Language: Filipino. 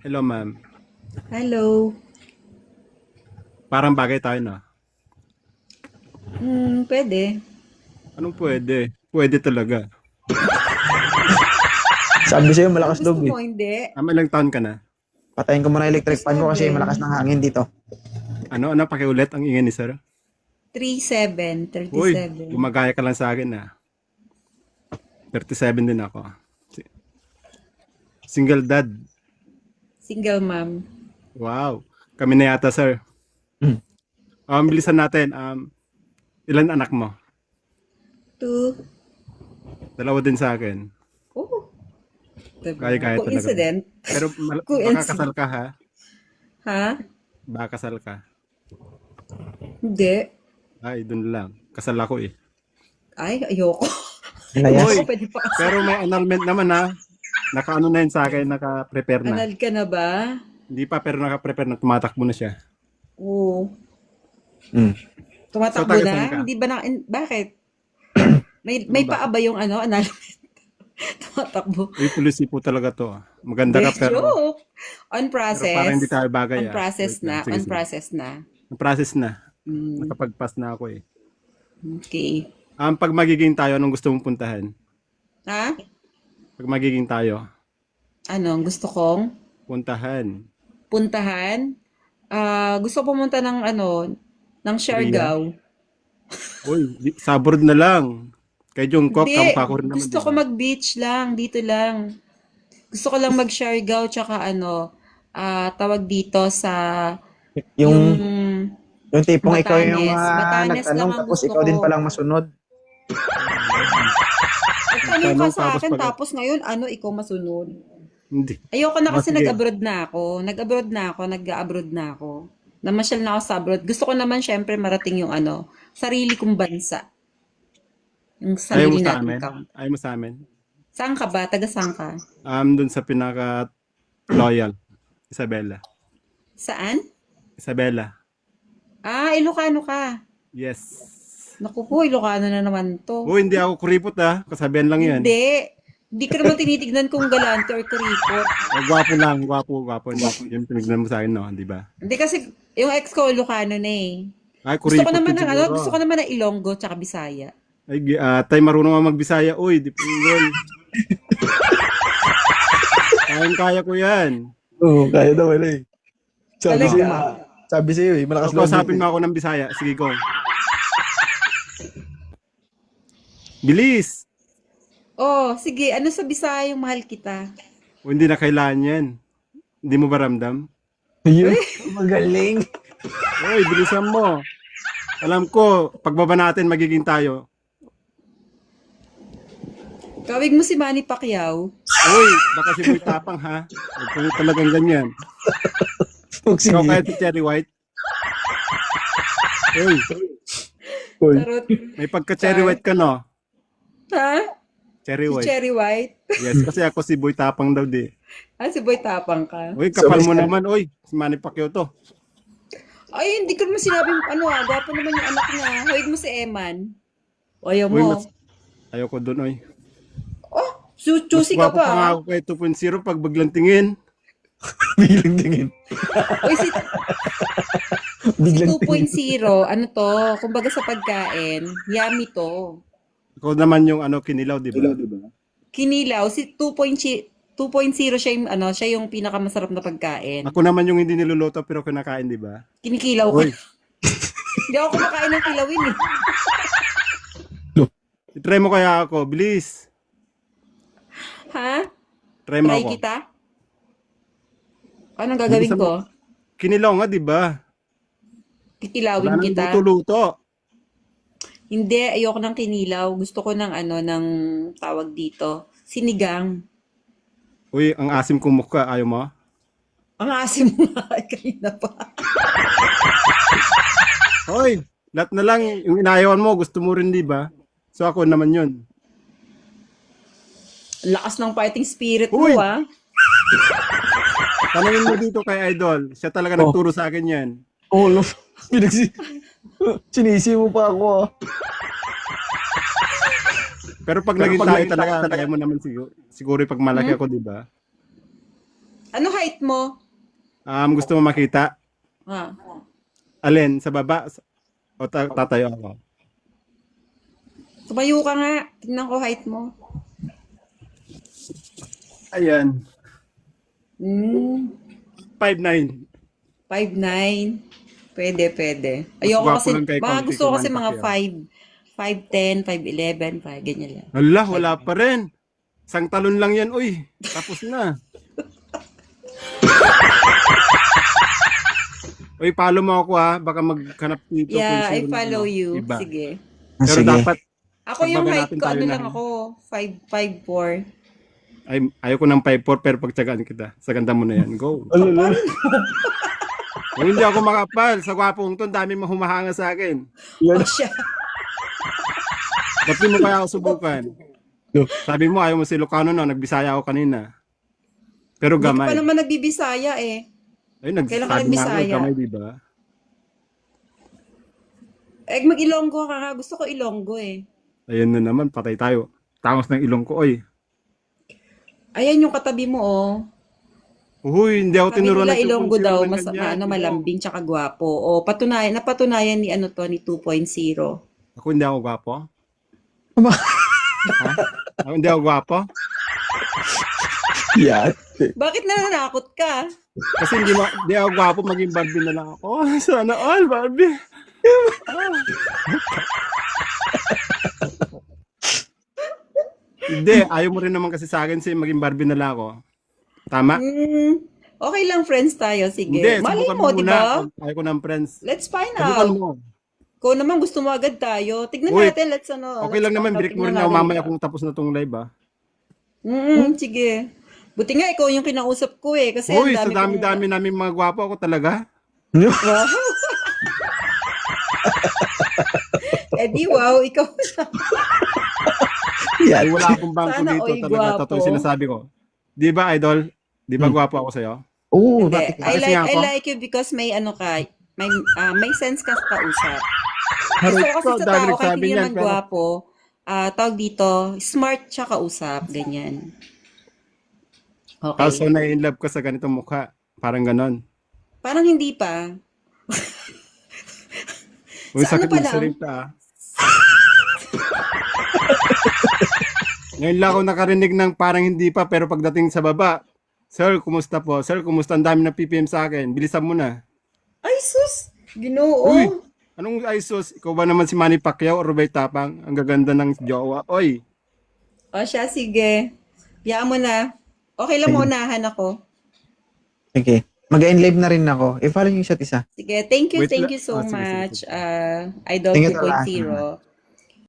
Hello, ma'am. Hello. Parang bagay tayo na. Pwede. Anong pwede? Pwede talaga. Sabi sa'yo, Ano malakas gusto loob eh. mo? Hindi. Ilang taon ka na? Patayin ko muna yung electric fan ko kasi 37. malakas ng hangin dito. Ano, pakiulit ang ingay ni sir? 37. Uy, 37. gumagaya ka lang sa akin na. 37 din ako. Single dad. Single mom. Wow. Kami na yata, sir. Hmm. Bilisan natin. Ilan anak mo? 2. Dalawa din sa akin. Oh. Diba? Kaya-kaya talaga. Coincident. Pero baka kasal Coincident. ka ha? Ha? Baka kasal ka. Hindi. Ay, dun lang. Kasal ako eh. Ay, ayoko. Layas. Uy, Ayoko, pwede pa kasi. pero may annulment naman ha. Nakaano na yun sa akin, naka-prepare na. Anal ka na ba? Hindi pa, pero naka-prepare na, tumatakbo na siya. Oo. Hmm. So, Tumatakbo taga saan na? ka? Hindi ba na... Bakit? May Ano ba? paa ba yung anal? Tumatakbo. Uy, policy po talaga to. Maganda ka, Hindi, pero joke. On parang process. hindi tayo bagay On ah. process Wait lang, na. sige, On sige. process na. Na-process na. Mm, Nakapag-pass na ako eh. okay. Pag magiging tayo, anong gusto mong puntahan? Ha? Pag magiging tayo, Ano, ang gusto kong puntahan. puntahan? Gusto pumunta ng ano, ng Korea? Siargao. Uy, sa abroad na lang. Kay Jungkook, Hindi, kamukha ko rin naman, gusto di ko ba? mag-beach lang, dito lang. Gusto ko lang mag-Siargao tsaka ano, tawag dito sa yung Yung, yung tipong ikaw yung Batanes. Batanes lang nagtanong ang tapos gusto ikaw ko. din palang masunod. Nagtanong ka Tanong sa tapos akin, pag... tapos ngayon, ano, ikaw masunod. Hindi. Ayoko na kasi Sige. nag-abroad na ako. Nag-abroad na ako. Namasyal na ako sa abroad. Gusto ko naman syempre marating yung ano, sarili kong bansa. Yung Ayaw mo sarili sa nating amin? count. Ayaw mo sa amin? Saan ka ba? Taga saan ka? Dun sa pinaka-loyal. Isabela. Saan? Isabela. Ilocano ka. Yes. Naku po, Ilocano na naman to. Hindi ako kuripot ah. Kasabihan lang yan. Hindi. Hindi ko naman tinitignan kung galante or kuripot. Gwapo lang. Gwapo. Yung tinignan mo sa akin, no? Di ba? Hindi kasi, yung ex ko, Ilocano na eh. Ay, Gusto ko kuripot naman din ng ano, siguro. gusto ko naman ng Ilonggo tsaka Bisaya. Ay, tay, marunong nga magbisaya. Uy, di pinggol. Kaya ko yan. Oo, kaya daw wala eh. Sabi Talaga? sa'yo, sabi sa'yo eh, malakas loob Kausapin dito mo ako ng Bisaya. Sige, go. Bilis! Oh, sige, ano sa Bisaya yung mahal kita? Hindi na kailangan yan. Hindi mo ba ramdam? eh. Yun, magaling. Uy, bilisan mo. Alam ko, pagbaba natin, magiging tayo. Kawig mo si Manny Pacquiao. Uy, baka si Boy Tapang, ha? Huwag kang talagang ganyan. Huwag Ikaw sige. kaya si Cherry White? Uy, Uy, Charot. may pagka-Cherry White ka, no? Ha? Cherry Si White. Cherry White? Yes, kasi ako si Boy Tapang daw, di. Si Boy Tapang ka. Uy, kapal mo Sabay- naman, uy. Si Manny Pacquiao to. Ay, hindi ko naman sinabi, ano gwapo naman yung anak niya. Hawig mo si Eman. O, ayaw Uy, mo. ayoko dun, uy. Oh, Mas choosy ka gwapo pa nga pa. ako kay 2.0 pag baglang tingin. biglang tingin. Uy, si Biglang tingin. 2.0, ano to, kumbaga sa pagkain, yummy to. Ikaw naman yung kinilaw, di ba? Kinilaw, si 2.0 siya yung, ano, siya yung pinakamasarap na pagkain. Ako naman yung hindi niluluto pero kinakain, di ba? Kinikilaw ko. Uy, Hindi ako kumakain ng kilawin eh. try mo kaya ako. Bilis. Ha? Try mo Try ako. kita? Anong gagawin Bilisan ko? mo. Kinilaw nga, di ba? Kikilawin Wala nang kita? luto-luto. Hindi, ayoko ng kinilaw. Gusto ko ng ano, ng tawag dito. Sinigang. Uy, ang asim kong mukha. Ayaw mo? Ang asim mo nga ay kanina pa. Hoy, lahat na lang yung inayawan mo, gusto mo rin, di ba? So ako naman yun. Ang lakas ng fighting spirit Uy! mo ah. Tanungin mo dito kay Idol. Siya talaga Oh. nagturo sa akin yan. Oh, no. Sinisi mo pa ako ah. Pero pag naging tayo talaga, kaya mo naman siguro pag malaki ako, di ba? Ano height mo? Gusto mo makita? Ah. Alin? Sa baba? O tatayo ako? Tumayo ka nga. Tingnan ko height mo. Ayan. 5'9". 5'9". Pwede. Ayoko gwapo kasi, lang kay mga Conti, gusto ko kasi kung mga Manny 5'10", 5'11", 5, ganyan lang. Hala, wala pa rin. Isang talon lang yan, uy. Tapos na. Uy, follow mo ako ha. Baka maghanap dito. Yeah, kung I sino follow ano, you. iba. Sige. Pero Sige. dapat, Ako yung Pagbaga height natin ko, tayo ano na. lang ako, 5'4". ayoko ng 5'4", pero pagtsagaan kita. Sa ganda mo na yan. Go. Alala. Kung hindi ako makapal, sa gwapong to, dami mahumahanga sa akin. Yan. O siya. Ba't di mo kaya ako subukan? No. Sabi mo, ayaw mo si Lucano, no? Nagbisaya ako kanina. Pero Hindi ka gamay. pa naman nagbibisaya eh. Ay, Kailan ka nagsabi nga ako, nagbisaya? gamay, di ba? Mag-Ilonggo ka nga. Gusto ko Ilonggo eh. Ayan na naman, patay tayo. Tangos ng ilong ko, oy. Ayan yung katabi mo oh. Uy, hindi ako Sabi tinuruan nila ng Ilonggo 2.0 daw, ng mas ganyan. malambing tsaka gwapo. O, napatunayan ni ano to, ni 2.0. Ako hindi ako gwapo? Aba. Ha? Ako hindi ako gwapo? Yan. Bakit nananakot ka? Kasi hindi ako gwapo, maging Barbie na lang ako. Sana all, Barbie. Hindi, ayaw mo rin naman kasi sa akin maging Barbie na lang ako. Tama? Okay lang, friends tayo. Sige. Hindi, Mali subukan mo, mo di muna. ba? Ayaw ko ng friends. Let's find Subukan out. mo. Kung naman gusto mo agad tayo, tignan Uy, natin. Let's ano. Okay let's lang naman, find out. break mo Tignan rin ako natin. mamaya kung tapos na tong live, ah. Sige. Buti nga ikaw yung kinausap ko eh. Kasi Uy, ang sa dami-dami namin mga gwapo ako talaga. Wow. Di wow, ikaw. Yan. Ay, wala akong bangko Sana, dito oy, talaga. gwapo. Totoo yung sinasabi ko. Di ba, idol? Di ba gwapo ako sa'yo? Oo, Hindi. bakit? I Kasi nga I ako. like you because may ano ka, may sense ka sa kausap. Haray Gusto ko kasi ko, sa dami tao, kahit nagsabi hindi niyan, naman pero- gwapo, tawag dito, smart siya kausap, ganyan. Kaso Okay. na-inlove ka sa ganitong mukha. Parang ganon. Parang hindi pa. Uy, Sa ano sakit pa lang? magsalita, ah. Ngayon lang ako nakarinig ng parang hindi pa, pero pagdating sa baba, Sir, kumusta po? Sir, kumusta? Ang dami ng PPM sa akin. Bilisan mo na. Ay, sus! Ginoo! Uy! Anong ISOS? Ikaw ba naman si Manny Pacquiao o Rubay Tapang? Ang gaganda ng jowa. Oy! O siya, sige. Biyaan mo na. Okay lang, maunahan ako. Sige. Mag-end-live na rin ako. I-follow niyo yung isa't isa. Sige, thank you Wait so lang. Sige. much. Idol Thank you, Tala. 2.0.